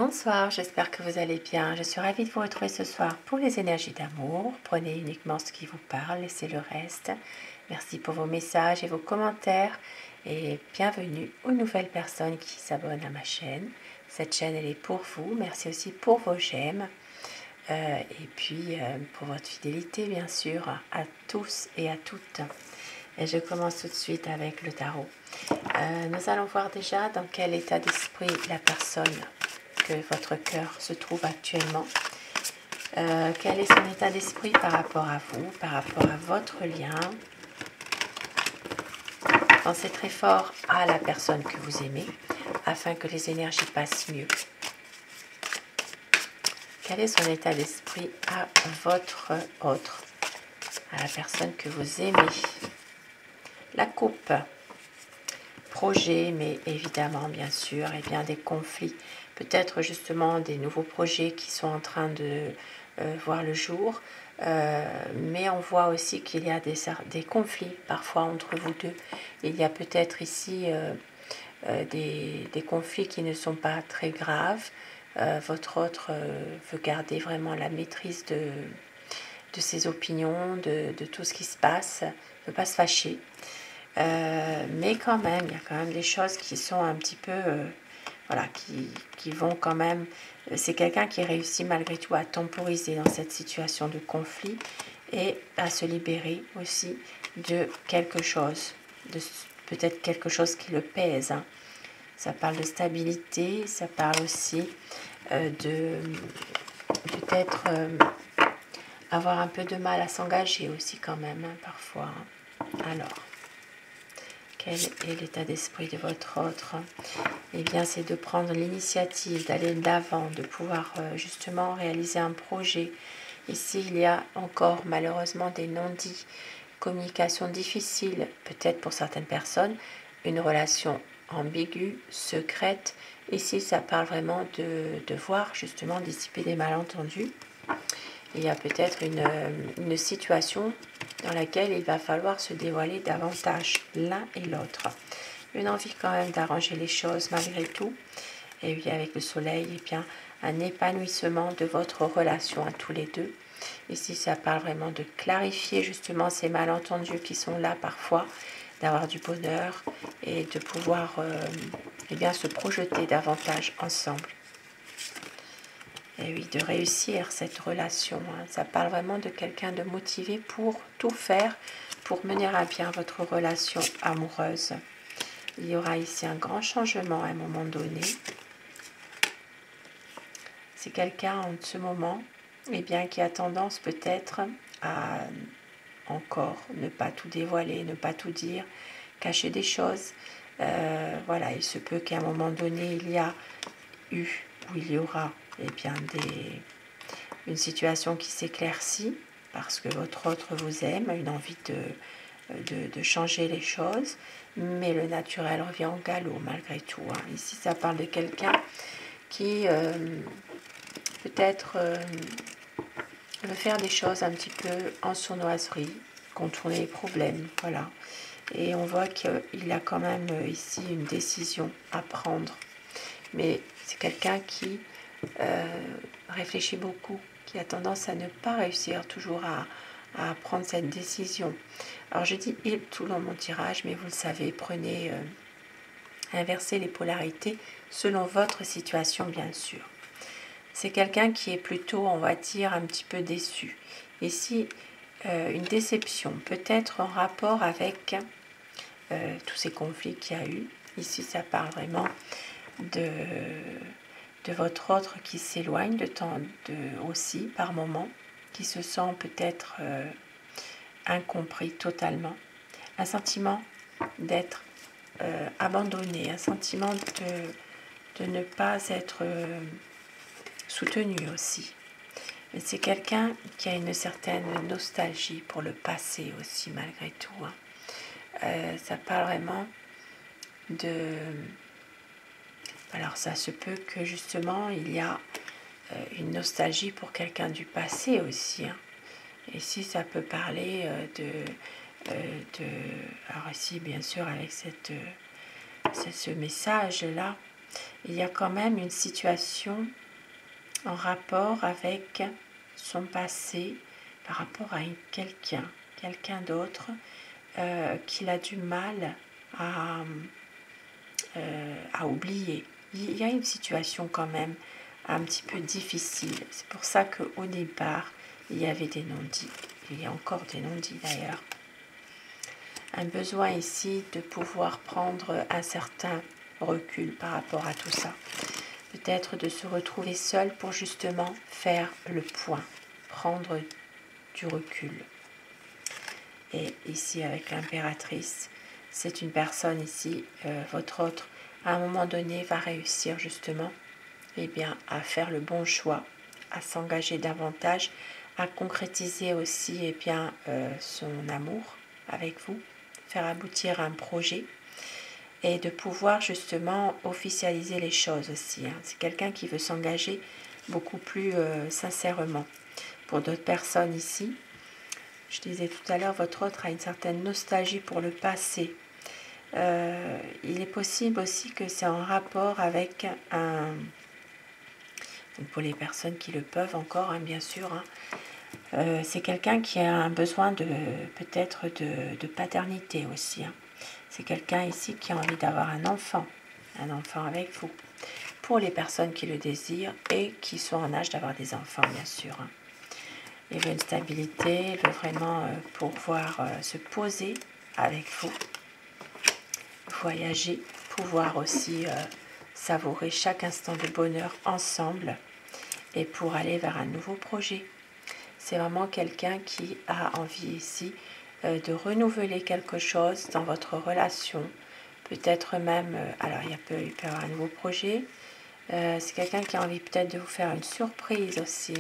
Bonsoir, j'espère que vous allez bien. Je suis ravie de vous retrouver ce soir pour les énergies d'amour. Prenez uniquement ce qui vous parle, laissez le reste. Merci pour vos messages et vos commentaires et bienvenue aux nouvelles personnes qui s'abonnent à ma chaîne. Cette chaîne, elle est pour vous. Merci aussi pour vos j'aime et puis pour votre fidélité, bien sûr, à tous et à toutes. Et je commence tout de suite avec le tarot. Nous allons voir déjà dans quel état d'esprit la personne que votre cœur se trouve actuellement. Quel est son état d'esprit par rapport à vous, par rapport à votre lien. Pensez très fort à la personne que vous aimez afin que les énergies passent mieux. Quel est son état d'esprit à votre autre, à la personne que vous aimez? La coupe. Projet, mais évidemment, bien sûr, et bien des conflits. Peut-être justement des nouveaux projets qui sont en train de voir le jour. Mais on voit aussi qu'il y a des conflits parfois entre vous deux. Il y a peut-être ici des conflits qui ne sont pas très graves. Votre autre veut garder vraiment la maîtrise de ses opinions, de tout ce qui se passe, ne veut pas se fâcher. Mais quand même, il y a quand même des choses qui sont un petit peu, voilà, qui vont quand même. C'est quelqu'un qui réussit malgré tout à temporiser dans cette situation de conflit et à se libérer aussi de quelque chose, de peut-être quelque chose qui le pèse. Hein. Ça parle de stabilité, ça parle aussi de peut-être avoir un peu de mal à s'engager aussi quand même, hein, parfois. Hein. Alors. Quel est l'état d'esprit de votre autre? Eh bien, c'est de prendre l'initiative, d'aller de l'avant, de pouvoir justement réaliser un projet. Ici, il y a encore malheureusement des non-dits, communication difficile, peut-être pour certaines personnes, une relation ambiguë, secrète. Ici, ça parle vraiment de devoir justement dissiper des malentendus. Il y a peut-être une situation dans laquelle il va falloir se dévoiler davantage l'un et l'autre. Une envie quand même d'arranger les choses malgré tout. Et puis avec le soleil, et bien un épanouissement de votre relation à tous les deux. Ici, ça parle vraiment de clarifier justement ces malentendus qui sont là parfois, d'avoir du bonheur et de pouvoir eh bien, se projeter davantage ensemble. Et oui, de réussir cette relation. Hein. Ça parle vraiment de quelqu'un de motivé pour tout faire, pour mener à bien votre relation amoureuse. Il y aura ici un grand changement à un moment donné. C'est quelqu'un en ce moment eh bien, qui a tendance peut-être à encore ne pas tout dévoiler, ne pas tout dire, cacher des choses. Voilà, il se peut qu'à un moment donné, il y a eu ou il y aura eh bien, une situation qui s'éclaircit parce que votre autre vous aime, a une envie de changer les choses, mais le naturel revient au galop malgré tout. Hein. Ici, ça parle de quelqu'un qui peut-être veut faire des choses un petit peu en sournoiserie, contourner les problèmes, voilà. Et on voit qu'il a quand même ici une décision à prendre. Mais c'est quelqu'un qui réfléchit beaucoup, qui a tendance à ne pas réussir toujours à prendre cette décision. Alors je dis il tout le long de mon tirage, mais vous le savez, prenez, inversez les polarités selon votre situation bien sûr. C'est quelqu'un qui est plutôt, on va dire, un petit peu déçu. Ici, une déception, peut-être en rapport avec tous ces conflits qu'il y a eu. Ici, ça parle vraiment de votre autre qui s'éloigne aussi par moment, qui se sent peut-être incompris totalement. Un sentiment d'être abandonné, un sentiment de ne pas être soutenu aussi. Mais c'est quelqu'un qui a une certaine nostalgie pour le passé aussi, malgré tout. Hein. Ça parle vraiment de... Alors ça se peut que justement il y a une nostalgie pour quelqu'un du passé aussi. Hein. Et si ça peut parler alors ici bien sûr avec ce message-là, il y a quand même une situation en rapport avec son passé, par rapport à quelqu'un d'autre qu'il a du mal à oublier. Il y a une situation quand même un petit peu difficile. C'est pour ça qu'au départ, il y avait des non-dits. Il y a encore des non-dits d'ailleurs. Un besoin ici de pouvoir prendre un certain recul par rapport à tout ça. Peut-être de se retrouver seul pour justement faire le point, prendre du recul. Et ici avec l'impératrice, c'est une personne ici, votre autre, à un moment donné va réussir justement à faire le bon choix, à s'engager davantage, à concrétiser aussi son amour avec vous, faire aboutir un projet et de pouvoir justement officialiser les choses aussi. C'est quelqu'un qui veut s'engager beaucoup plus sincèrement. Pour d'autres personnes ici, je disais tout à l'heure, votre autre a une certaine nostalgie pour le passé. Il est possible aussi que c'est en rapport avec donc pour les personnes qui le peuvent encore, bien sûr, c'est quelqu'un qui a un besoin peut-être de paternité aussi. C'est quelqu'un ici qui a envie d'avoir un enfant avec vous. Pour les personnes qui le désirent et qui sont en âge d'avoir des enfants, bien sûr. Il veut une stabilité, il veut vraiment pouvoir se poser avec vous, voyager, pouvoir aussi savourer chaque instant de bonheur ensemble et pour aller vers un nouveau projet. C'est vraiment quelqu'un qui a envie ici de renouveler quelque chose dans votre relation. Peut-être même, alors il peut y avoir un nouveau projet. C'est quelqu'un qui a envie peut-être de vous faire une surprise aussi.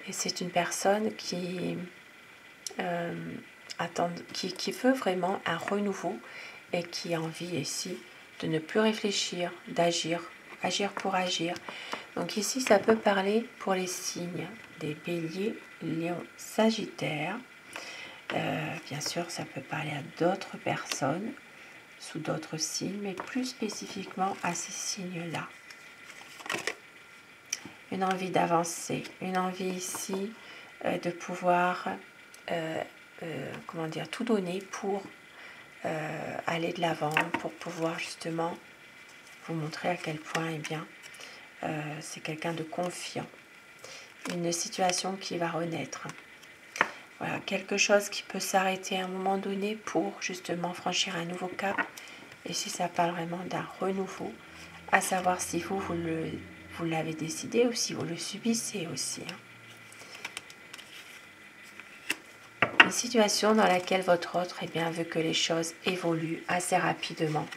Et c'est une personne qui veut vraiment un renouveau et qui a envie ici de ne plus réfléchir, d'agir, agir pour agir. Donc ici, ça peut parler pour les signes des béliers, lions, sagittaires. Bien sûr, ça peut parler à d'autres personnes, sous d'autres signes, mais plus spécifiquement à ces signes-là. Une envie d'avancer, une envie ici de pouvoir tout donner pour aller de l'avant, pour pouvoir justement vous montrer à quel point c'est quelqu'un de confiant. Une situation qui va renaître. Voilà, quelque chose qui peut s'arrêter à un moment donné pour justement franchir un nouveau cap. Et si ça parle vraiment d'un renouveau, à savoir si vous l'avez décidé ou si vous le subissez aussi. Une situation dans laquelle votre autre veut que les choses évoluent assez rapidement.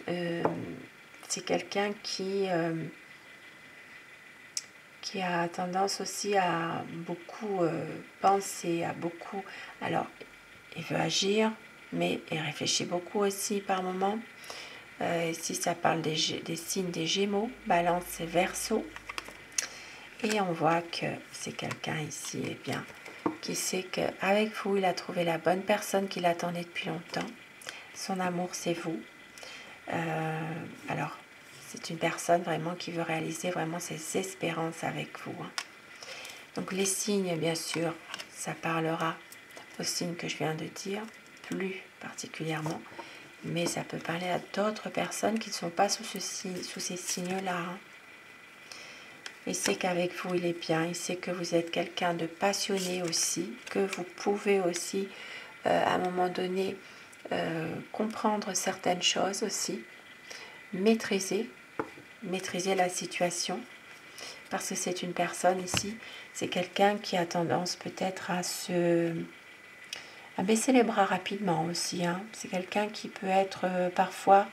C'est quelqu'un qui a tendance aussi à beaucoup penser, à beaucoup... Alors, il veut agir, mais il réfléchit beaucoup aussi par moments. Ici, ça parle des signes des Gémeaux, Balance et Verseau. Et on voit que c'est quelqu'un ici, qui sait qu'avec vous, il a trouvé la bonne personne qu'il attendait depuis longtemps. Son amour, c'est vous. Alors, c'est une personne vraiment qui veut réaliser vraiment ses espérances avec vous. Donc, les signes, bien sûr, ça parlera aux signes que je viens de dire, plus particulièrement. Mais ça peut parler à d'autres personnes qui ne sont pas sous ces signes-là. Il sait qu'avec vous, il est bien. Il sait que vous êtes quelqu'un de passionné aussi, que vous pouvez aussi, à un moment donné, comprendre certaines choses aussi, maîtriser la situation, parce que c'est une personne ici, c'est quelqu'un qui a tendance peut-être à baisser les bras rapidement aussi. C'est quelqu'un qui peut être parfois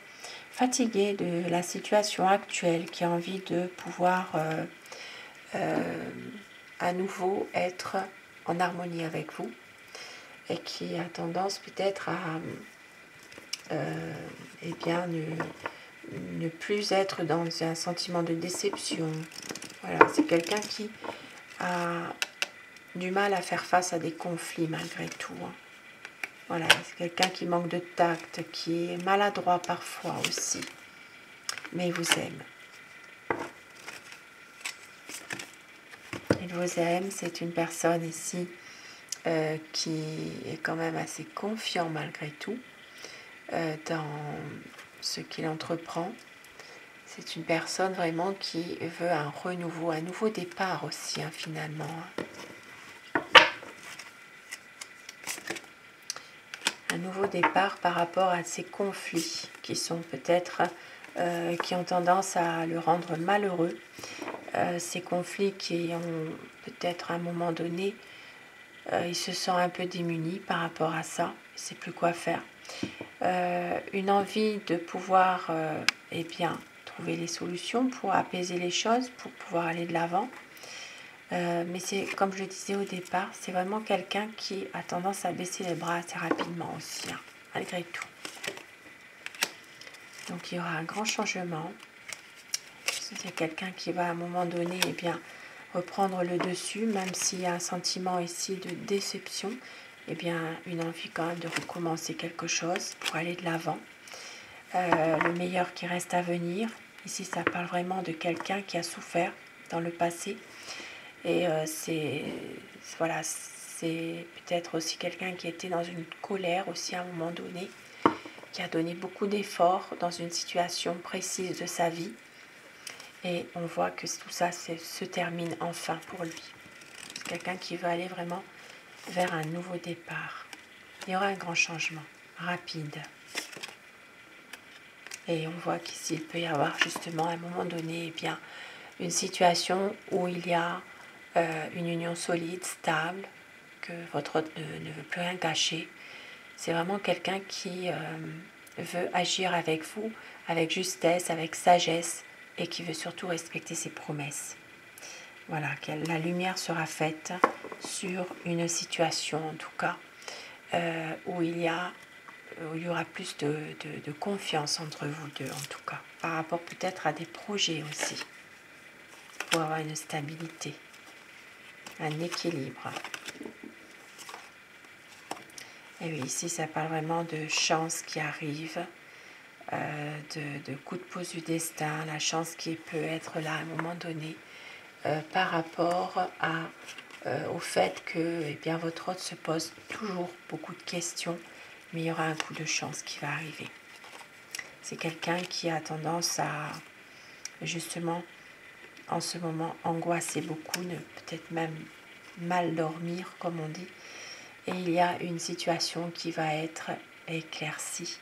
fatigué de la situation actuelle, qui a envie de pouvoir à nouveau être en harmonie avec vous et qui a tendance peut-être à ne plus être dans un sentiment de déception. Voilà, c'est quelqu'un qui a du mal à faire face à des conflits malgré tout. Voilà, c'est quelqu'un qui manque de tact, qui est maladroit parfois aussi. mais il vous aime. Il vous aime, c'est une personne ici qui est quand même assez confiant malgré tout dans ce qu'il entreprend. C'est une personne vraiment qui veut un renouveau, un nouveau départ aussi finalement. Un nouveau départ par rapport à ces conflits qui sont peut-être, qui ont tendance à le rendre malheureux. Ces conflits qui ont peut-être à un moment donné, il se sent un peu démuni par rapport à ça, il ne sait plus quoi faire. Une envie de pouvoir eh bien, trouver les solutions pour apaiser les choses, pour pouvoir aller de l'avant. Mais c'est comme je le disais au départ, c'est vraiment quelqu'un qui a tendance à baisser les bras assez rapidement aussi, malgré tout. Donc il y aura un grand changement. C'est quelqu'un qui va à un moment donné eh bien, reprendre le dessus, même s'il y a un sentiment ici de déception, eh bien, une envie quand même de recommencer quelque chose pour aller de l'avant. Le meilleur qui reste à venir. Ici, ça parle vraiment de quelqu'un qui a souffert dans le passé. Et c'est peut-être aussi quelqu'un qui était dans une colère aussi à un moment donné, qui a donné beaucoup d'efforts dans une situation précise de sa vie. Et on voit que tout ça se termine enfin pour lui. C'est quelqu'un qui veut aller vraiment vers un nouveau départ. Il y aura un grand changement, rapide. Et on voit qu'ici, il peut y avoir justement à un moment donné eh bien, une situation où il y a une union solide, stable, que votre hôte ne veut plus rien cacher. C'est vraiment quelqu'un qui veut agir avec vous, avec justesse, avec sagesse, et qui veut surtout respecter ses promesses. Voilà, la lumière sera faite sur une situation, en tout cas, où il y aura plus de confiance entre vous deux, en tout cas, par rapport peut-être à des projets aussi, pour avoir une stabilité, un équilibre. Et oui, ici, ça parle vraiment de chance qui arrive, de coup de pouce du destin, la chance qui peut être là à un moment donné, par rapport au fait que eh bien, votre hôte se pose toujours beaucoup de questions, mais il y aura un coup de chance qui va arriver. C'est quelqu'un qui a tendance à, justement, en ce moment, angoisser beaucoup, peut-être même mal dormir, comme on dit. Et il y a une situation qui va être éclaircie.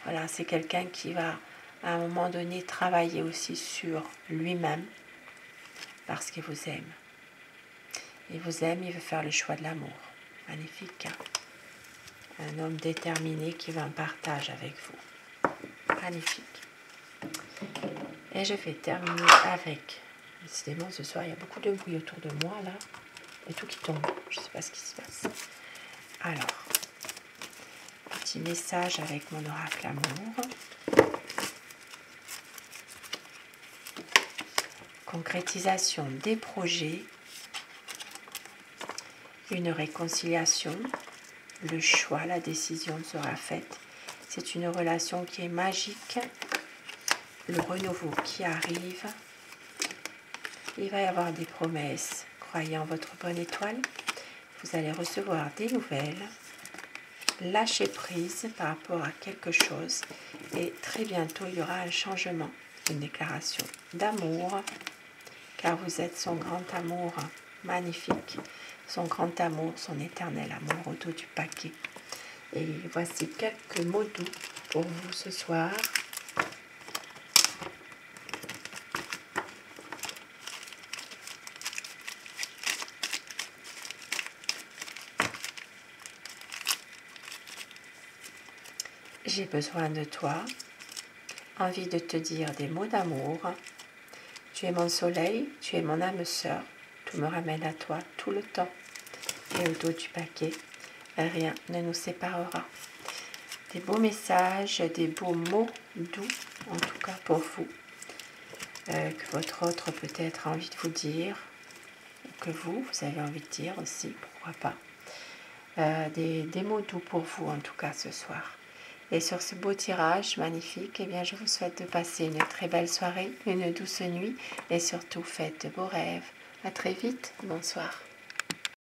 Voilà, c'est quelqu'un qui va, à un moment donné, travailler aussi sur lui-même, parce qu'il vous aime. Il vous aime, il veut faire le choix de l'amour. Magnifique, hein? Un homme déterminé qui veut un partage avec vous. Magnifique. Et je vais terminer avec... Décidément, ce soir, il y a beaucoup de bruit autour de moi, là. Et tout qui tombe. Je ne sais pas ce qui se passe. Alors, petit message avec mon oracle amour. Concrétisation des projets. Une réconciliation. Le choix, la décision sera faite. C'est une relation qui est magique. Le renouveau qui arrive. Il va y avoir des promesses. Croyez en votre bonne étoile. Vous allez recevoir des nouvelles. Lâchez prise par rapport à quelque chose. Et très bientôt, il y aura un changement. Une déclaration d'amour. Car vous êtes son grand amour magnifique. Son grand amour, son éternel amour au dos du paquet. Et voici quelques mots doux pour vous ce soir. J'ai besoin de toi, envie de te dire des mots d'amour. Tu es mon soleil, tu es mon âme sœur, tout me ramène à toi tout le temps. Et au dos du paquet, rien ne nous séparera. Des beaux messages, des beaux mots doux, en tout cas pour vous, que votre autre peut-être a envie de vous dire, ou que vous avez envie de dire aussi, pourquoi pas. Des mots doux pour vous en tout cas ce soir. Et sur ce beau tirage magnifique, eh bien, je vous souhaite de passer une très belle soirée, une douce nuit et surtout faites de beaux rêves. À très vite, bonsoir.